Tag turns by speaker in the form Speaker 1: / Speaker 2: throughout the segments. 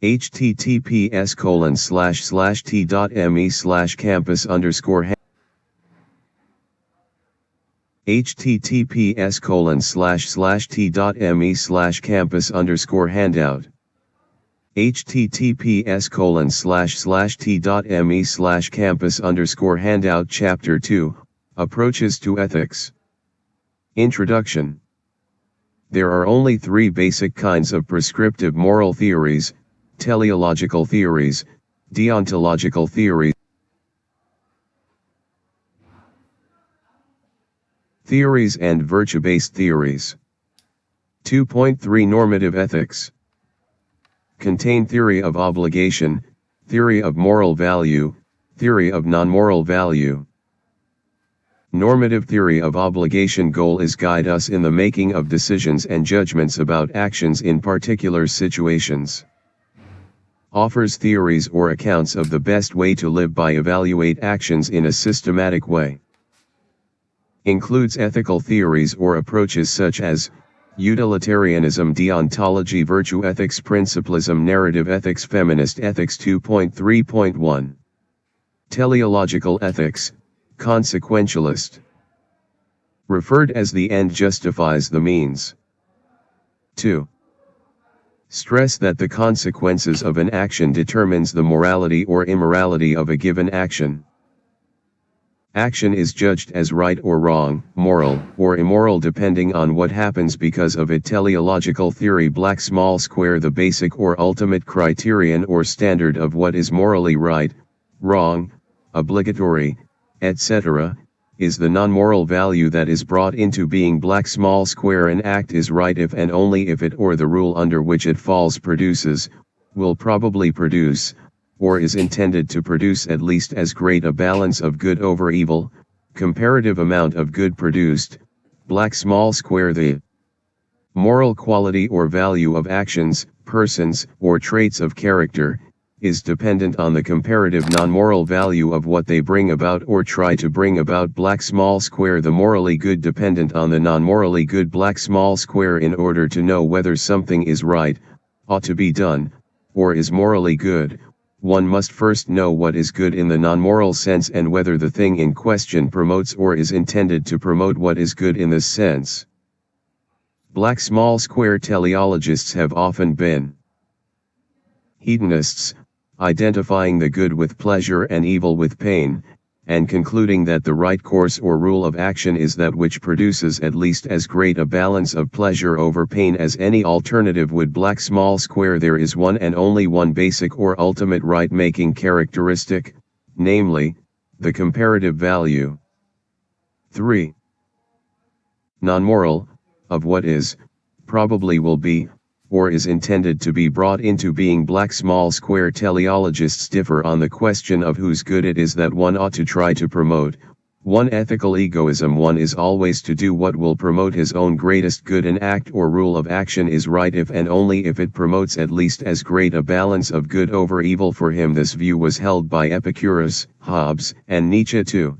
Speaker 1: https://t.me/campus_. https://t.me/campus_handout. https://t.me/campus_handout. Chapter 2, Approaches to Ethics. Introduction. There are only three basic kinds of prescriptive moral theories: teleological theories, deontological theories, and virtue-based theories. 2.3 Normative ethics. Contain theory of obligation, theory of moral value, theory of non-moral value. Normative theory of obligation goal is guide us in the making of decisions and judgments about actions in particular situations. Offers theories or accounts of the best way to live by evaluate actions in a systematic way. Includes ethical theories or approaches such as utilitarianism, deontology, virtue ethics, principlism, narrative ethics, feminist ethics. 2.3.1 Teleological ethics, consequentialist. Referred as the end justifies the means. 2. Stress that the consequences of an action determines the morality or immorality of a given action. Action is judged as right or wrong, moral or immoral depending on what happens because of it. Teleological theory black small square the basic or ultimate criterion or standard of what is morally right, wrong, obligatory, etc., is the non-moral value that is brought into being black small square. An act is right if and only if it or the rule under which it falls produces, will probably produce, or is intended to produce at least as great a balance of good over evil, comparative amount of good produced, black small square the moral quality or value of actions, persons, or traits of character, is dependent on the comparative non-moral value of what they bring about or try to bring about. Black small square the morally good dependent on the non-morally good. Black small square in order to know whether something is right, ought to be done, or is morally good, one must first know what is good in the non-moral sense and whether the thing in question promotes or is intended to promote what is good in this sense. Black small square teleologists have often been hedonists, identifying the good with pleasure and evil with pain, and concluding that the right course or rule of action is that which produces at least as great a balance of pleasure over pain as any alternative would. Black small square there is one and only one basic or ultimate right-making characteristic, namely, the comparative value. 3. Non-moral, of what is, probably will be, or is intended to be brought into being. Black small square teleologists differ on the question of whose good it is that one ought to try to promote. 1. Ethical egoism. One is always to do what will promote his own greatest good. An act or rule of action is right if and only if it promotes at least as great a balance of good over evil for him. This view was held by Epicurus, Hobbes, and Nietzsche too.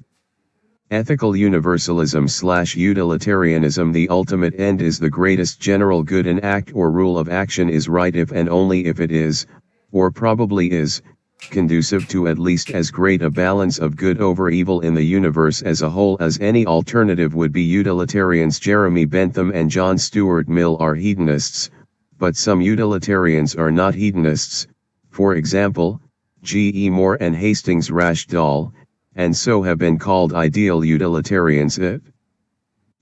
Speaker 1: Ethical universalism/utilitarianism. The ultimate end is the greatest general good. An act or rule of action is right if and only if it is, or probably is, conducive to at least as great a balance of good over evil in the universe as a whole as any alternative would be. Utilitarians Jeremy Bentham and John Stuart Mill are hedonists, but some utilitarians are not hedonists, for example, G. E. Moore and Hastings Rashdall, and so have been called ideal utilitarians. It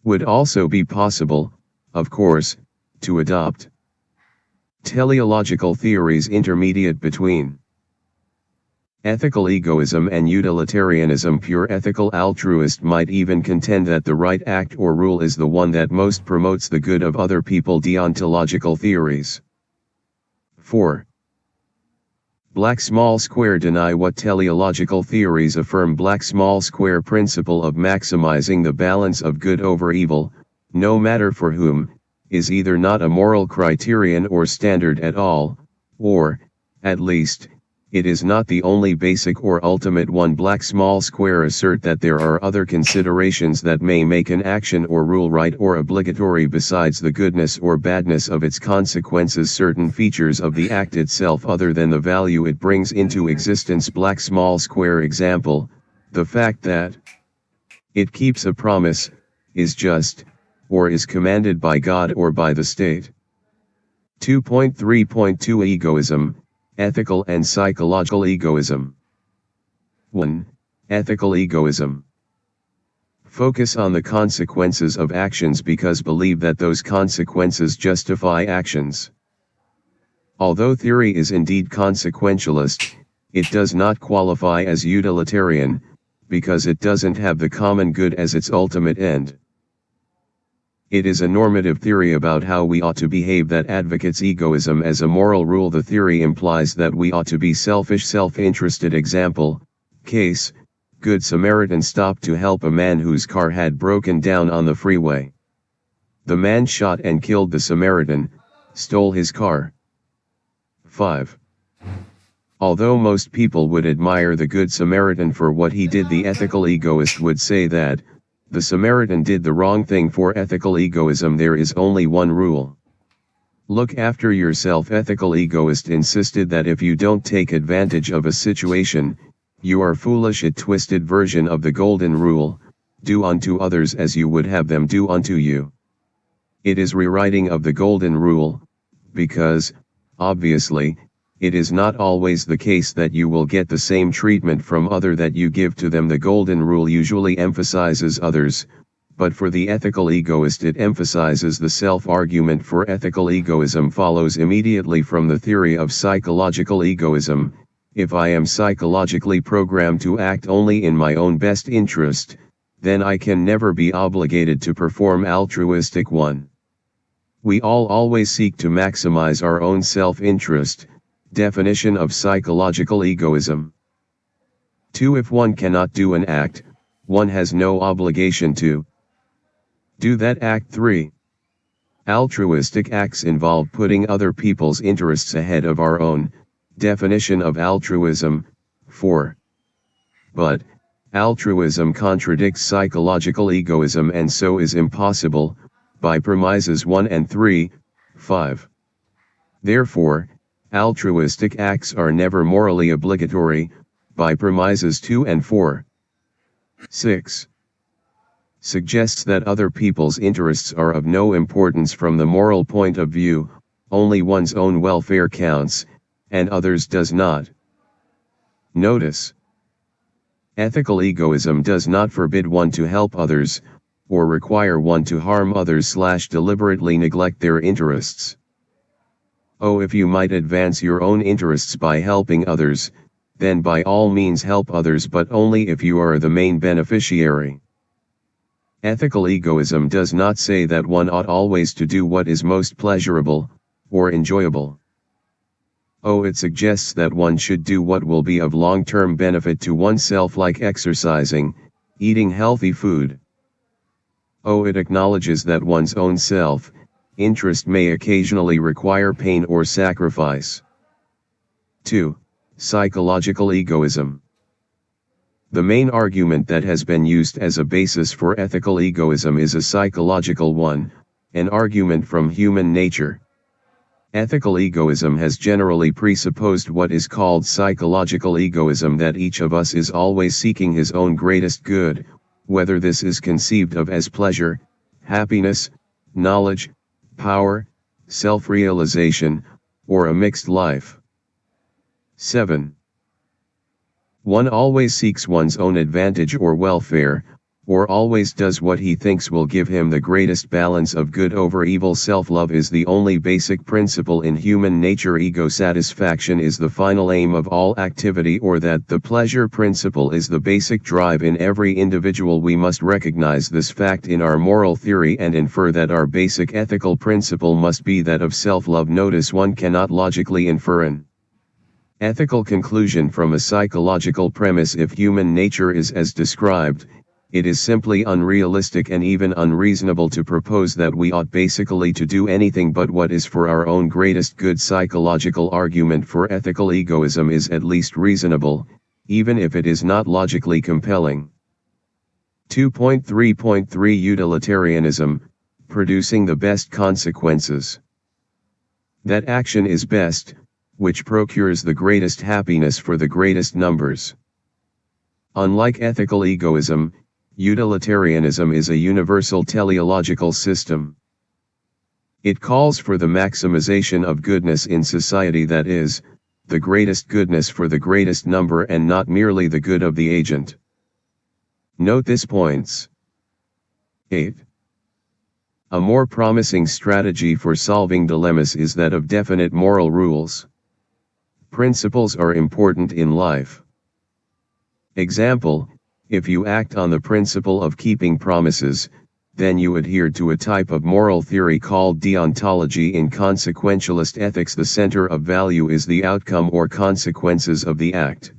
Speaker 1: would also be possible, of course, to adopt teleological theories intermediate between ethical egoism and utilitarianism. Pure ethical altruist might even contend that the right act or rule is the one that most promotes the good of other people. Deontological theories. 4. Black small square deny what teleological theories affirm. Black small square principle of maximizing the balance of good over evil, no matter for whom, is either not a moral criterion or standard at all, or, at least, it is not the only basic or ultimate one. Black small square assert that there are other considerations that may make an action or rule right or obligatory besides the goodness or badness of its consequences, certain features of the act itself other than the value it brings into existence. Black small square example, the fact that it keeps a promise, is just, or is commanded by God or by the state. 2.3.2 Egoism, ethical and psychological egoism. 1. Ethical egoism. Focus on the consequences of actions because believe that those consequences justify actions. Although theory is indeed consequentialist, it does not qualify as utilitarian, because it doesn't have the common good as its ultimate end. It is a normative theory about how we ought to behave that advocates egoism as a moral rule. The theory implies that we ought to be selfish, self-interested. Example, case, Good Samaritan stopped to help a man whose car had broken down on the freeway. The man shot and killed the Samaritan, stole his car. 5. Although most people would admire the Good Samaritan for what he did, the ethical egoist would say that the Samaritan did the wrong thing. For ethical egoism there is only one rule. Look after yourself. Ethical egoist insisted that if you don't take advantage of a situation, you are foolish. A twisted version of the golden rule, do unto others as you would have them do unto you. It is rewriting of the golden rule, because, obviously, it is not always the case that you will get the same treatment from other that you give to them. The golden rule usually emphasizes others, but for the ethical egoist it emphasizes the self. Argument for ethical egoism follows immediately from the theory of psychological egoism. If I am psychologically programmed to act only in my own best interest, then I can never be obligated to perform altruistic one. We all always seek to maximize our own self-interest. Definition of psychological egoism. 2. If one cannot do an act, one has no obligation to do that act. 3. Altruistic acts involve putting other people's interests ahead of our own. Definition of altruism. 4. But altruism contradicts psychological egoism and so is impossible, by premises 1 and 3. 5. Therefore, altruistic acts are never morally obligatory, by premises 2 and 4. 6. Suggests that other people's interests are of no importance from the moral point of view, only one's own welfare counts, and others does not. Notice: ethical egoism does not forbid one to help others, or require one to harm others / deliberately neglect their interests. Oh, if you might advance your own interests by helping others, then by all means help others, but only if you are the main beneficiary. Ethical egoism does not say that one ought always to do what is most pleasurable, or enjoyable. Oh, it suggests that one should do what will be of long-term benefit to oneself, like exercising, eating healthy food. Oh, it acknowledges that one's own self-interest may occasionally require pain or sacrifice. 2. Psychological egoism. The main argument that has been used as a basis for ethical egoism is a psychological one, an argument from human nature. Ethical egoism has generally presupposed what is called psychological egoism, that each of us is always seeking his own greatest good, whether this is conceived of as pleasure, happiness, knowledge, power, self-realization, or a mixed life. 7. One always seeks one's own advantage or welfare, or always does what he thinks will give him the greatest balance of good over evil. Self-love is the only basic principle in human nature. Ego satisfaction is the final aim of all activity, or that the pleasure principle is the basic drive in every individual. We must recognize this fact in our moral theory and infer that our basic ethical principle must be that of self-love. Notice one cannot logically infer an ethical conclusion from a psychological premise if human nature is as described. it is simply unrealistic and even unreasonable to propose that we ought basically to do anything but what is for our own greatest good. Psychological argument for ethical egoism is at least reasonable, even if it is not logically compelling. 2.3.3 Utilitarianism, producing the best consequences. That action is best, which procures the greatest happiness for the greatest numbers. Unlike ethical egoism, utilitarianism is a universal teleological system. It calls for the maximization of goodness in society, that is, the greatest goodness for the greatest number and not merely the good of the agent. Note this points. 8. A more promising strategy for solving dilemmas is that of definite moral rules. Principles are important in life. Example, if you act on the principle of keeping promises, then you adhere to a type of moral theory called deontology. In consequentialist ethics, the center of value is the outcome or consequences of the act.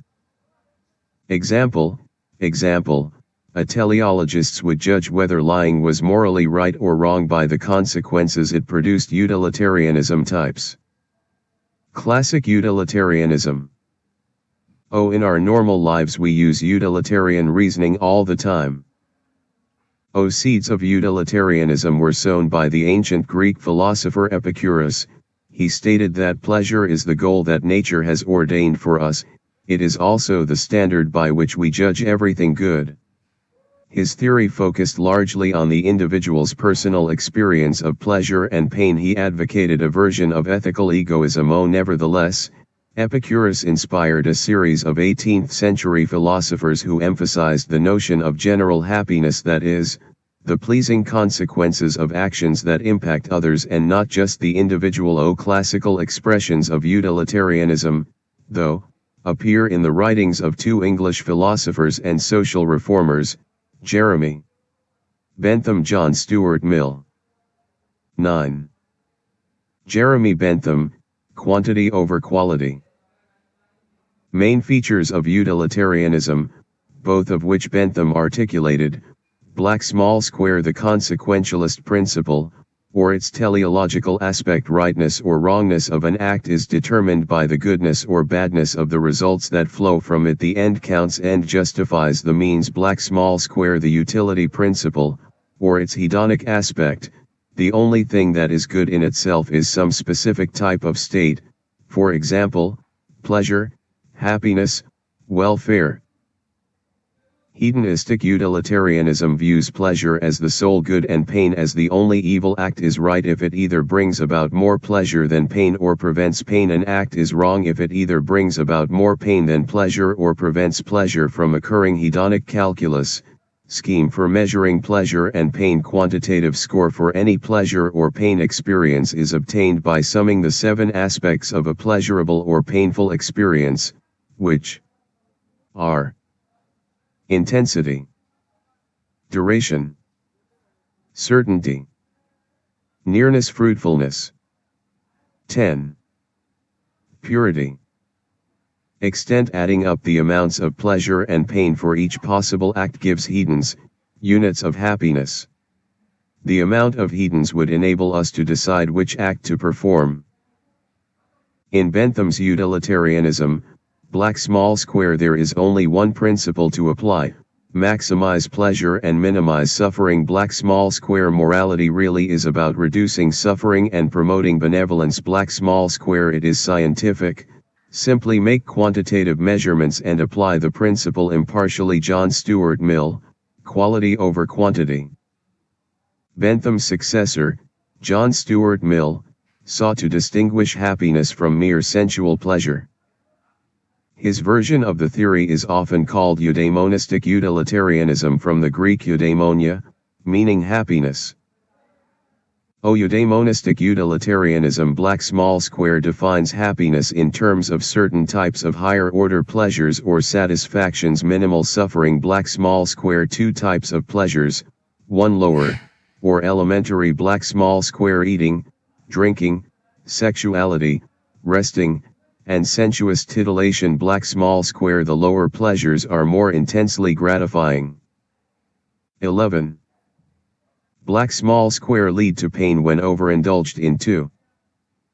Speaker 1: Example, a teleologist would judge whether lying was morally right or wrong by the consequences it produced. Utilitarianism types. Classic utilitarianism. In our normal lives we use utilitarian reasoning all the time. Seeds of utilitarianism were sown by the ancient Greek philosopher Epicurus. He stated that pleasure is the goal that nature has ordained for us, it is also the standard by which we judge everything good. His theory focused largely on the individual's personal experience of pleasure and pain. He advocated a version of ethical egoism. Nevertheless, Epicurus inspired a series of 18th-century philosophers who emphasized the notion of general happiness, that is, the pleasing consequences of actions that impact others and not just the individual. Classical expressions of utilitarianism, though, appear in the writings of two English philosophers and social reformers, Jeremy Bentham, John Stuart Mill. 9. Jeremy Bentham, Quantity over Quality. Main features of utilitarianism, both of which Bentham articulated: the consequentialist principle, or its teleological aspect. Rightness or wrongness of an act is determined by the goodness or badness of the results that flow from it. The end counts and justifies the means. The utility principle, or its hedonic aspect, the only thing that is good in itself is some specific type of state, for example, pleasure, happiness, welfare. Hedonistic utilitarianism views pleasure as the sole good and pain as the only evil. Act is right if it either brings about more pleasure than pain or prevents pain. An act is wrong if it either brings about more pain than pleasure or prevents pleasure from occurring. Hedonic calculus, scheme for measuring pleasure and pain. Quantitative score for any pleasure or pain experience is obtained by summing the 7 aspects of a pleasurable or painful experience, which are: intensity, duration, certainty, nearness, fruitfulness. 10. Purity, extent. Adding up the amounts of pleasure and pain for each possible act gives hedons, units of happiness. The amount of hedons would enable us to decide which act to perform. In Bentham's utilitarianism, there is only one principle to apply: maximize pleasure and minimize suffering. Morality really is about reducing suffering and promoting benevolence. It is scientific. Simply make quantitative measurements and apply the principle impartially. John Stuart Mill, Quality over Quantity. Bentham's successor, John Stuart Mill, sought to distinguish happiness from mere sensual pleasure. His version of the theory is often called eudaimonistic utilitarianism, from the Greek eudaimonia, meaning happiness. Eudaimonistic utilitarianism defines happiness in terms of certain types of higher-order pleasures or satisfactions: minimal suffering. 2 types of pleasures, 1 lower, or elementary. Eating, drinking, sexuality, resting, and sensuous titillation. The lower pleasures are more intensely gratifying. 11. Black small square lead to pain when overindulged in. 2.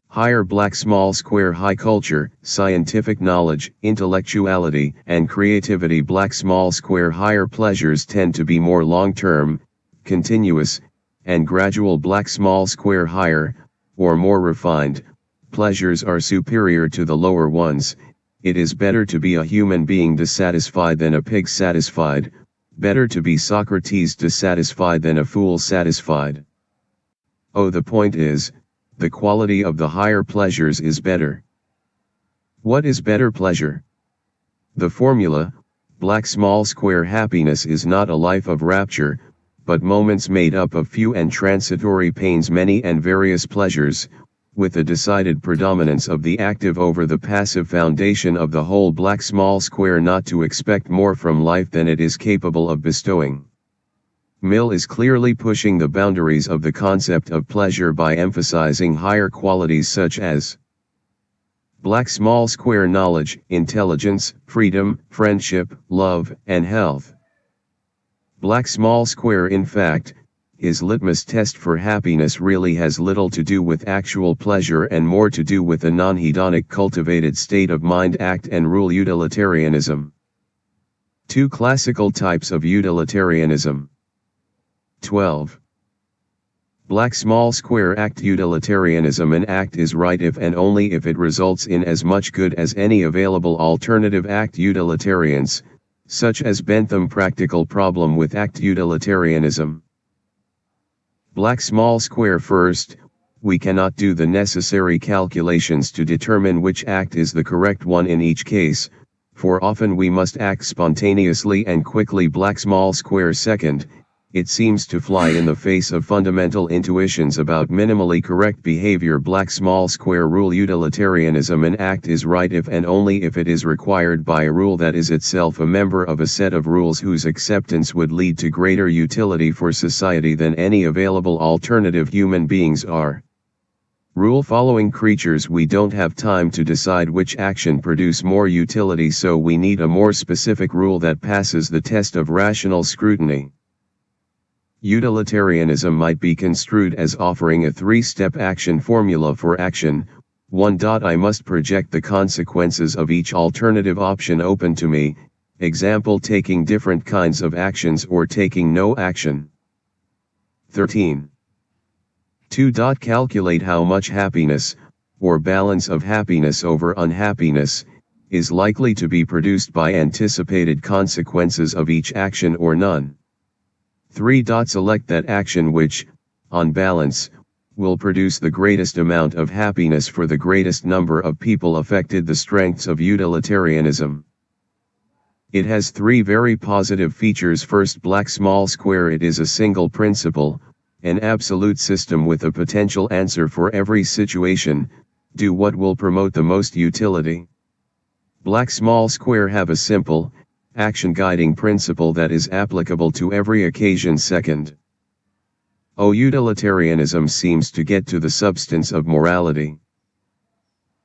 Speaker 1: Higher black small square high culture, scientific knowledge, intellectuality, and creativity. Black small square higher pleasures tend to be more long-term, continuous, and gradual. Black small square higher, or more refined, pleasures are superior to the lower ones. It is better to be a human being dissatisfied than a pig satisfied, better to be Socrates dissatisfied than a fool satisfied. Oh, the point is, the quality of the higher pleasures is better. What is better pleasure? The formula, black small square happiness is not a life of rapture, but moments made up of few and transitory pains, many and various pleasures, with a decided predominance of the active over the passive. Foundation of the whole black small square: not to expect more from life than it is capable of bestowing. Mill is clearly pushing the boundaries of the concept of pleasure by emphasizing higher qualities such as black small square knowledge, intelligence, freedom, friendship, love, and health. Black small square, in fact, his litmus test for happiness really has little to do with actual pleasure and more to do with a non-hedonic cultivated state of mind. Act and rule utilitarianism. 2 classical types of utilitarianism. 12. Black small square act utilitarianism. An act is right if and only if it results in as much good as any available alternative. Act utilitarians, such as Bentham, practical problem with act utilitarianism. Black small square. First, we cannot do the necessary calculations to determine which act is the correct one in each case, for often we must act spontaneously and quickly. Black small square. Second, it seems to fly in the face of fundamental intuitions about minimally correct behavior. Black small square rule utilitarianism. An act is right if and only if it is required by a rule that is itself a member of a set of rules whose acceptance would lead to greater utility for society than any available alternative. Human beings are rule-following creatures. We don't have time to decide which action produce more utility, so we need a more specific rule that passes the test of rational scrutiny. Utilitarianism might be construed as offering a 3-step action formula for action. 1. I must project the consequences of each alternative option open to me, example, taking different kinds of actions or taking no action. 13. 2. Calculate how much happiness, or balance of happiness over unhappiness, is likely to be produced by anticipated consequences of each action or none. 3. Select that action which, on balance, will produce the greatest amount of happiness for the greatest number of people affected. The strengths of utilitarianism. It has 3 very positive features. First, black small square. It is a single principle, an absolute system with a potential answer for every situation. Do what will promote the most utility. Black small square have a simple, action-guiding principle that is applicable to every occasion. Second, utilitarianism seems to get to the substance of morality.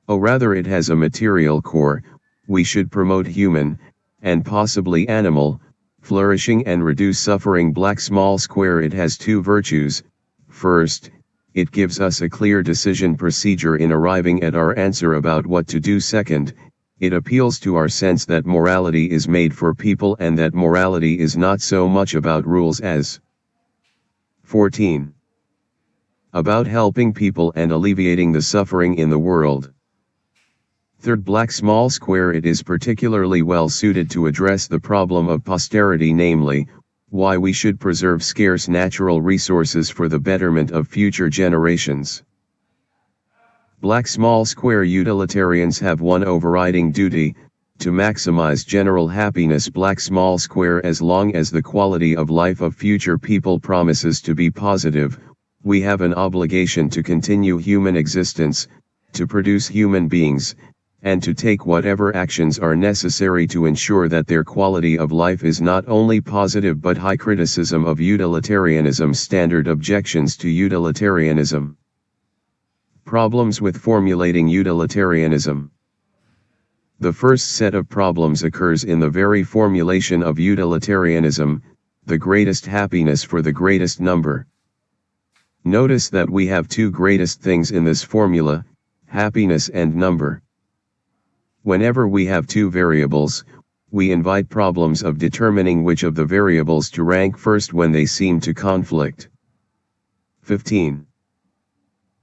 Speaker 1: Rather, it has a material core. We should promote human, and possibly animal, flourishing and reduce suffering. Black small square. It has 2 virtues. First, it gives us a clear decision procedure in arriving at our answer about what to do. Second, it appeals to our sense that morality is made for people and that morality is not so much about rules as 14. About helping people and alleviating the suffering in the world. Third, black small square. It is particularly well suited to address the problem of posterity, namely, why we should preserve scarce natural resources for the betterment of future generations. Black small square. Utilitarians have one overriding duty, to maximize general happiness. Black small square. As long as the quality of life of future people promises to be positive, we have an obligation to continue human existence, to produce human beings, and to take whatever actions are necessary to ensure that their quality of life is not only positive but high. Criticism of utilitarianism. Standard objections to utilitarianism. Problems with formulating utilitarianism. The first set of problems occurs in the very formulation of utilitarianism. the greatest happiness for the greatest number. Notice that we have two greatest things in this formula, happiness and number. Whenever we have two variables, we invite problems of determining which of the variables to rank first when they seem to conflict. 15.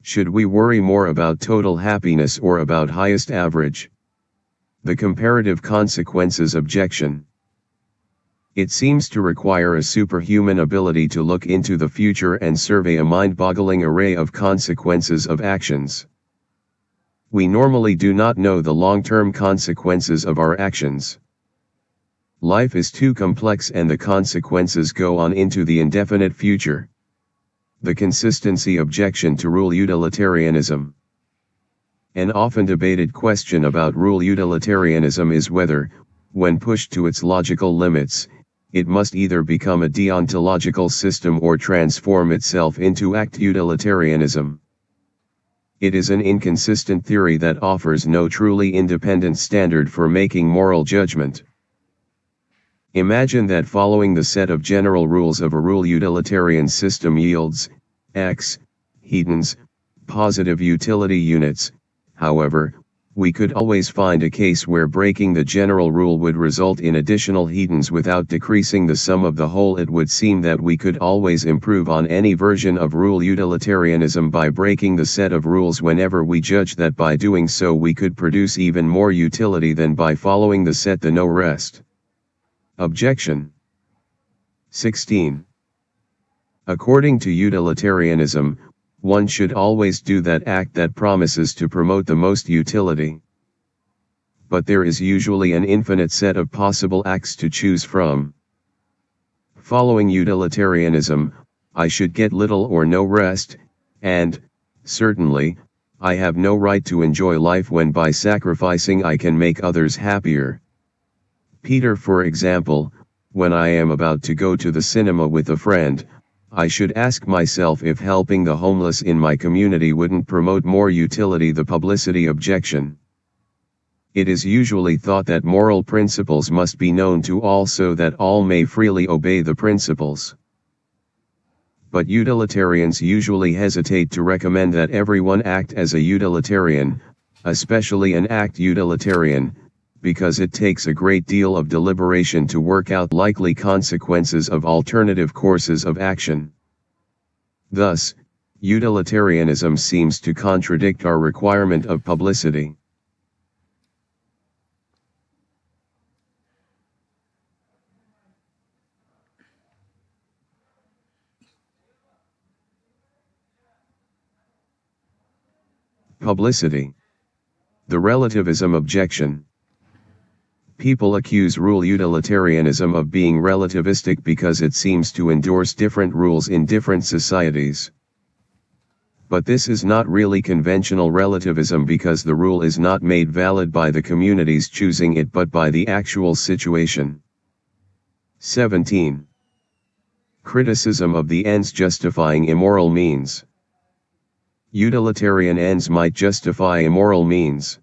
Speaker 1: Should we worry more about total happiness or about highest average? The comparative consequences objection. It seems to require a superhuman ability to look into the future and survey a mind-boggling array of consequences of actions. We normally do not know the long-term consequences of our actions. Life is too complex and the consequences go on into the indefinite future. The consistency objection to rule utilitarianism. An often debated question about rule utilitarianism is whether, when pushed to its logical limits, it must either become a deontological system or transform itself into act utilitarianism. It is an inconsistent theory that offers no truly independent standard for making moral judgment. Imagine that following the set of general rules of a rule utilitarian system yields, x, hedons, positive utility units. However, we could always find a case where breaking the general rule would result in additional hedons without decreasing the sum of the whole. It would seem that we could always improve on any version of rule utilitarianism by breaking the set of rules whenever we judge that by doing so we could produce even more utility than by following the set. The no rest. Objection. 16. According to utilitarianism, one should always do that act that promises to promote the most utility. But there is usually an infinite set of possible acts to choose from. Following utilitarianism, I should get little or no rest, and, certainly, I have no right to enjoy life when by sacrificing I can make others happier. Peter, for example, when I am about to go to the cinema with a friend, I should ask myself if helping the homeless in my community wouldn't promote more utility. The publicity objection. It is usually thought that moral principles must be known to all so that all may freely obey the principles. But utilitarians usually hesitate to recommend that everyone act as a utilitarian, especially an act utilitarian, because it takes a great deal of deliberation to work out likely consequences of alternative courses of action. Thus, utilitarianism seems to contradict our requirement of publicity. Publicity. The relativism objection. People accuse rule utilitarianism of being relativistic because it seems to endorse different rules in different societies. But this is not really conventional relativism because the rule is not made valid by the communities choosing it but by the actual situation. 17. Criticism of the ends justifying immoral means. Utilitarian ends might justify immoral means.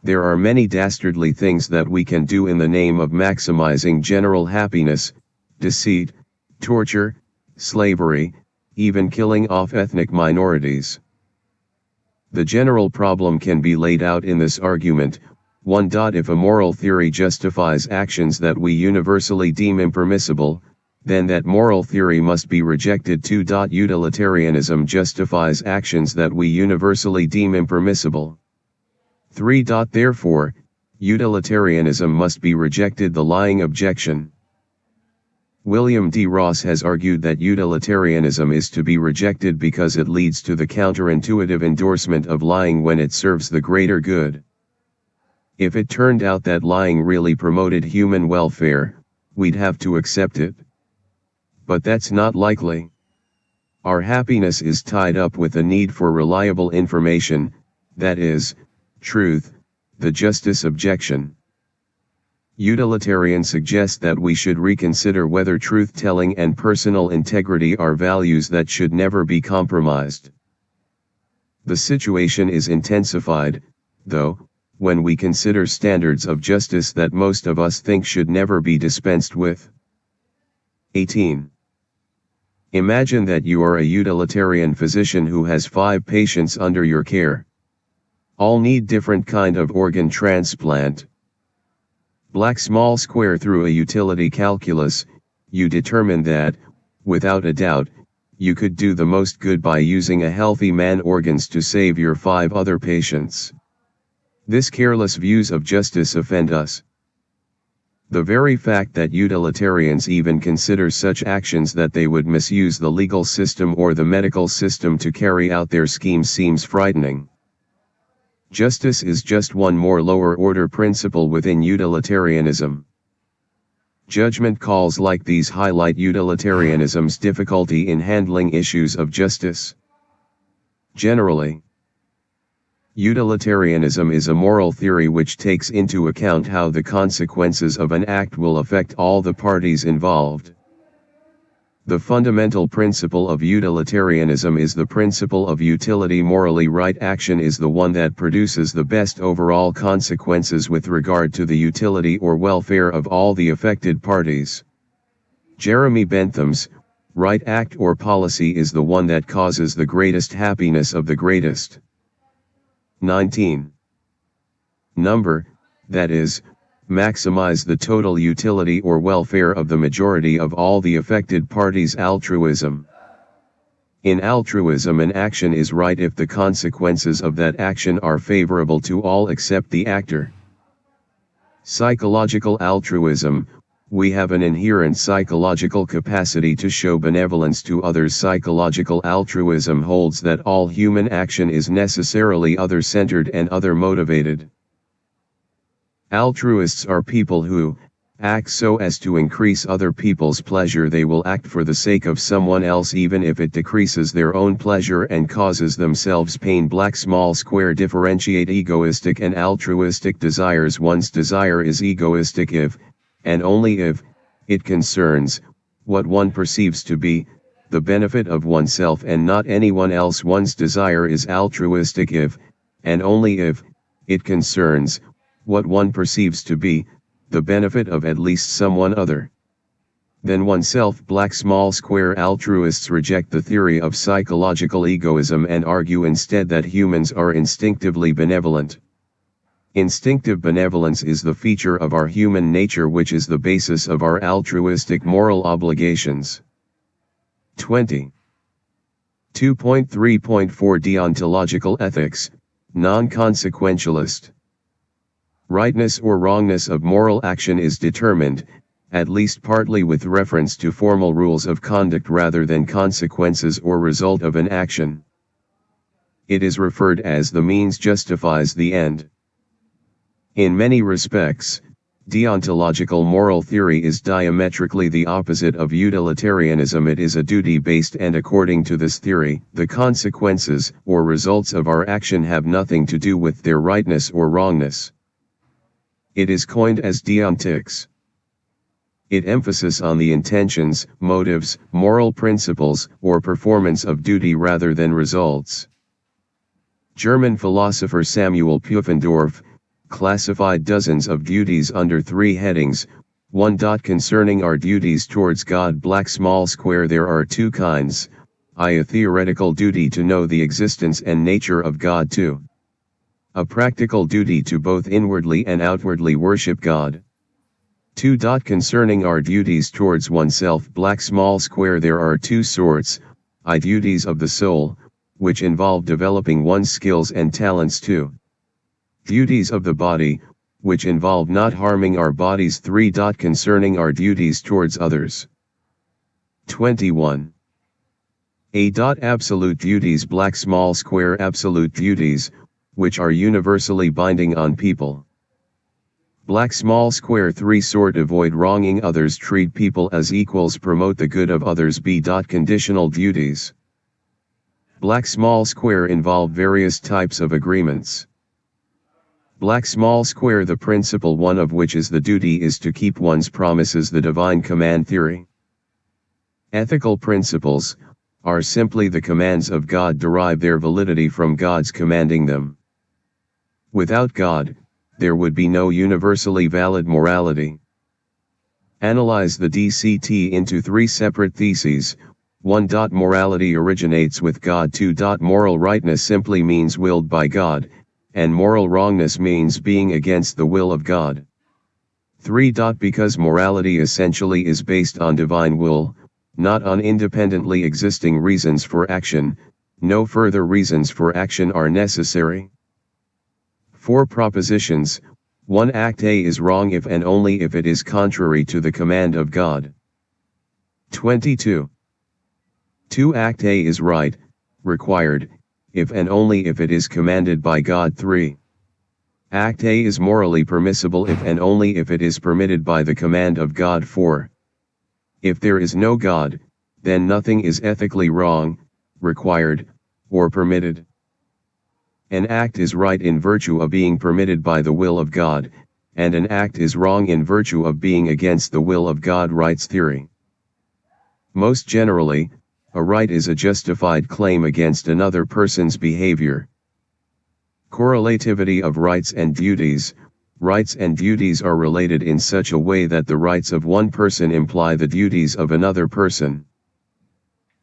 Speaker 1: There are many dastardly things that we can do in the name of maximizing general happiness: deceit, torture, slavery, even killing off ethnic minorities. The general problem can be laid out in this argument. 1. If a moral theory justifies actions that we universally deem impermissible, then that moral theory must be rejected. 2. Utilitarianism justifies actions that we universally deem impermissible. 3. Therefore, utilitarianism must be rejected. The lying objection. William D. Ross has argued that utilitarianism is to be rejected because it leads to the counterintuitive endorsement of lying when it serves the greater good. If it turned out that lying really promoted human welfare, we'd have to accept it. But that's not likely. Our happiness is tied up with the need for reliable information, that is, truth. The justice objection. Utilitarians suggest that we should reconsider whether truth-telling and personal integrity are values that should never be compromised. The situation is intensified, though, when we consider standards of justice that most of us think should never be dispensed with. 18. Imagine that you are a utilitarian physician who has 5 patients under your care. All need different kind of organ transplant. Black small square. Through a utility calculus, you determine that, without a doubt, you could do the most good by using a healthy man organs to save your 5 other patients. This careless views of justice offend us. The very fact that utilitarians even consider such actions that they would misuse the legal system or the medical system to carry out their schemes seems frightening. Justice is just one more lower-order principle within utilitarianism. Judgment calls like these highlight utilitarianism's difficulty in handling issues of justice. Generally, utilitarianism is a moral theory which takes into account how the consequences of an act will affect all the parties involved. The fundamental principle of utilitarianism is the principle of utility. Morally right action is the one that produces the best overall consequences with regard to the utility or welfare of all the affected parties. Jeremy Bentham's right act or policy is the one that causes the greatest happiness of the greatest. 19. Number, that is, maximize the total utility or welfare of the majority of all the affected parties. Altruism. In altruism, an action is right if the consequences of that action are favorable to all except the actor. Psychological altruism. We have an inherent psychological capacity to show benevolence to others. Psychological altruism holds that all human action is necessarily other-centered and other-motivated. Altruists are people who act so as to increase other people's pleasure. They will act for the sake of someone else even if it decreases their own pleasure and causes themselves pain. Black small square. Differentiate egoistic and altruistic desires. One's desire is egoistic if, and only if, it concerns what one perceives to be the benefit of oneself and not anyone else. One's desire is altruistic if, and only if, it concerns what one perceives to be the benefit of at least someone other than oneself. Black small square. Altruists reject the theory of psychological egoism and argue instead that humans are instinctively benevolent. Instinctive benevolence is the feature of our human nature which is the basis of our altruistic moral obligations. 20. 2.3.4 Deontological ethics, non-consequentialist. Rightness or wrongness of moral action is determined, at least partly with reference to formal rules of conduct rather than consequences or result of an action. It is referred as the means justifies the end. In many respects, deontological moral theory is diametrically the opposite of utilitarianism. It is a duty-based, and according to this theory, the consequences or results of our action have nothing to do with their rightness or wrongness. It is coined as deontics. It emphasizes on the intentions, motives, moral principles, or performance of duty rather than results. German philosopher Samuel Pufendorf classified dozens of duties under 3 headings. 1. Concerning our duties towards God. Black small square. There are 2 kinds. A theoretical duty to know the existence and nature of God. 2. A practical duty to both inwardly and outwardly worship God. 2. Concerning our duties towards oneself. Black small square. There are 2 sorts. Duties of the soul, which involve developing one's skills and talents. 2. Duties of the body, which involve not harming our bodies. 3. Concerning our duties towards others. 21. Absolute duties. Black small square. Absolute duties, which are universally binding on people. Black small square. 3. Avoid wronging others. Treat people as equals. Promote the good of others. B. Conditional duties. Black small square. Involve various types of agreements. Black small square. The principal one of which is the duty is to keep one's promises. The divine command theory. Ethical principles are simply the commands of God. Derive their validity from God's commanding them. Without God, there would be no universally valid morality. Analyze the DCT into three separate theses. 1. Morality originates with God. 2. Moral rightness simply means willed by God, and moral wrongness means being against the will of God. 3. Because morality essentially is based on divine will, not on independently existing reasons for action, no further reasons for action are necessary. 4 propositions. 1. Act A is wrong if and only if it is contrary to the command of God. 22. 2. Act A is right, required, if and only if it is commanded by God. 3. Act A is morally permissible if and only if it is permitted by the command of God. 4. If there is no God, then nothing is ethically wrong, required, or permitted. An act is right in virtue of being permitted by the will of God, and an act is wrong in virtue of being against the will of God. Rights theory. Most generally, a right is a justified claim against another person's behavior. Correlativity of rights and duties. Rights and duties are related in such a way that the rights of one person imply the duties of another person.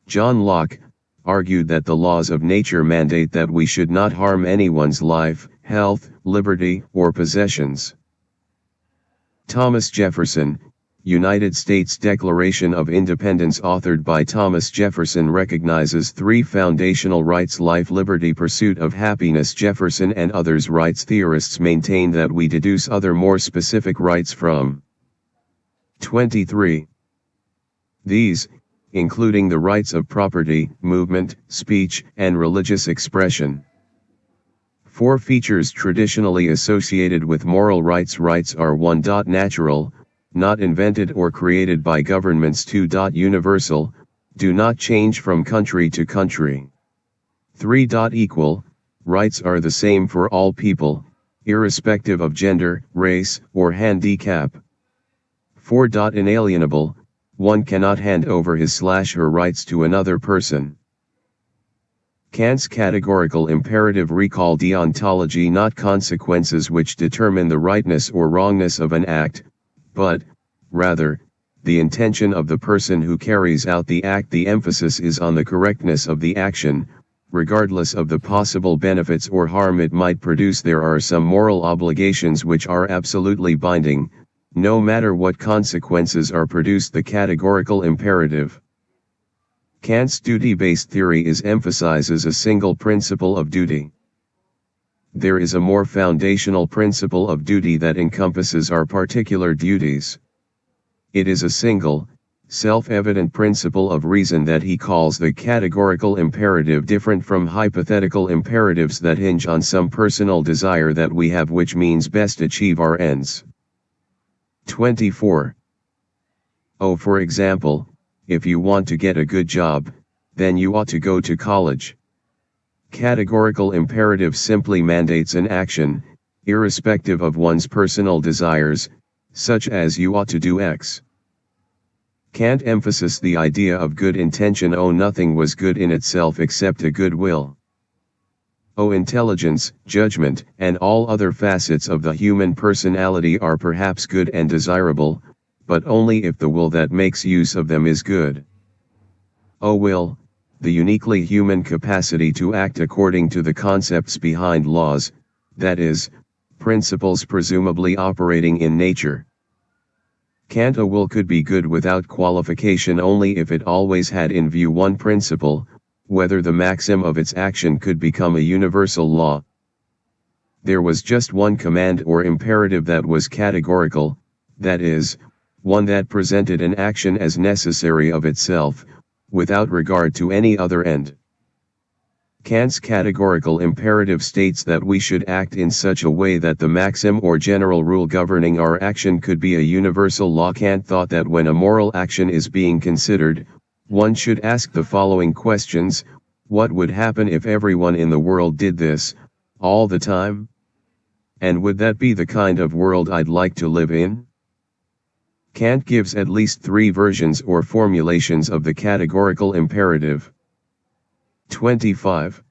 Speaker 1: John Locke argued that the laws of nature mandate that we should not harm anyone's life, health, liberty, or possessions. Thomas Jefferson, United States Declaration of Independence authored by Thomas Jefferson recognizes 3 foundational rights: life, liberty, pursuit of happiness. Jefferson and others rights theorists maintain that we deduce other more specific rights from 23. These, including the rights of property, movement, speech, and religious expression. 4 features traditionally associated with moral rights. Rights are 1. Natural, not invented or created by governments. 2. Universal, do not change from country to country. 3. Equal, rights are the same for all people, irrespective of gender, race, or handicap. 4. Inalienable, one cannot hand over his/her rights to another person. Kant's categorical imperative. Recall deontology, not consequences which determine the rightness or wrongness of an act, but, rather, the intention of the person who carries out the act. The emphasis is on the correctness of the action, regardless of the possible benefits or harm it might produce. There are some moral obligations which are absolutely binding, no matter what consequences are produced. The categorical imperative. Kant's duty-based theory emphasizes a single principle of duty. There is a more foundational principle of duty that encompasses our particular duties. It is a single, self-evident principle of reason that he calls the categorical imperative, different from hypothetical imperatives that hinge on some personal desire that we have which means best achieve our ends. 24. For example, if you want to get a good job, then you ought to go to college. Categorical imperative simply mandates an action, irrespective of one's personal desires, such as you ought to do X. Kant emphasizes the idea of good intention. Nothing was good in itself except a good will. Intelligence, judgment, and all other facets of the human personality are perhaps good and desirable, but only if the will that makes use of them is good. Will, the uniquely human capacity to act according to the concepts behind laws, that is, principles presumably operating in nature. Kant: a will could be good without qualification only if it always had in view one principle, whether the maxim of its action could become a universal law. There was just one command or imperative that was categorical, that is, one that presented an action as necessary of itself, without regard to any other end. Kant's categorical imperative states that we should act in such a way that the maxim or general rule governing our action could be a universal law. Kant thought that when a moral action is being considered, one should ask the following questions: what would happen if everyone in the world did this, all the time? And would that be the kind of world I'd like to live in? Kant gives at least 3 versions or formulations of the categorical imperative. 25.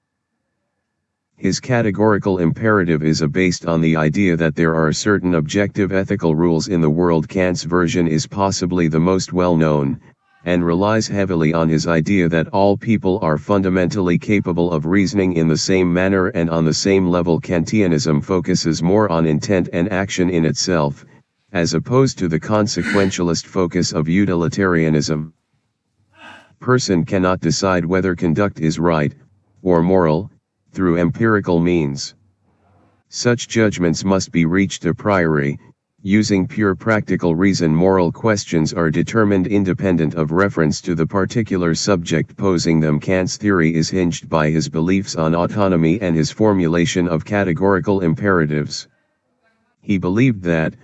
Speaker 1: His categorical imperative is based on the idea that there are certain objective ethical rules in the world. Kant's version is possibly the most well-known, and relies heavily on his idea that all people are fundamentally capable of reasoning in the same manner and on the same level. Kantianism focuses more on intent and action in itself, as opposed to the consequentialist focus of utilitarianism. Person cannot decide whether conduct is right, or moral, through empirical means. Such judgments must be reached a priori, using pure practical reason. Moral questions are determined independent of reference to the particular subject posing them. Kant's theory is hinged by his beliefs on autonomy and his formulation of categorical imperatives. He believed that,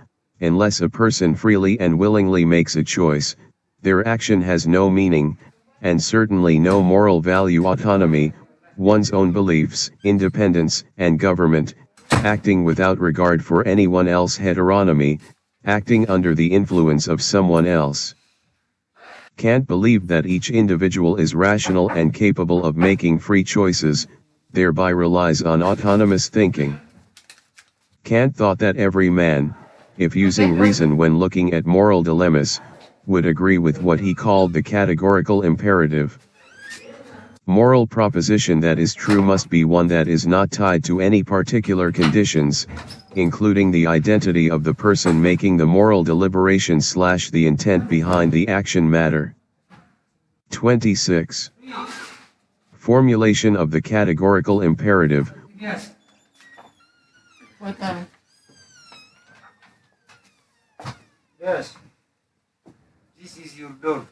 Speaker 1: unless a person freely and willingly makes a choice, their action has no meaning, and certainly no moral value. Autonomy, one's own beliefs, independence, and government, acting without regard for anyone else. Heteronomy, acting under the influence of someone else. Kant believed that each individual is rational and capable of making free choices, thereby relies on autonomous thinking. Kant thought that every man, if using reason when looking at moral dilemmas, would agree with what he called the categorical imperative. Moral proposition that is true must be one that is not tied to any particular conditions, including the identity of the person making the moral deliberation / the intent behind the action matter. 26. Formulation of the categorical imperative.
Speaker 2: Yes. What time? Yes. This is your door.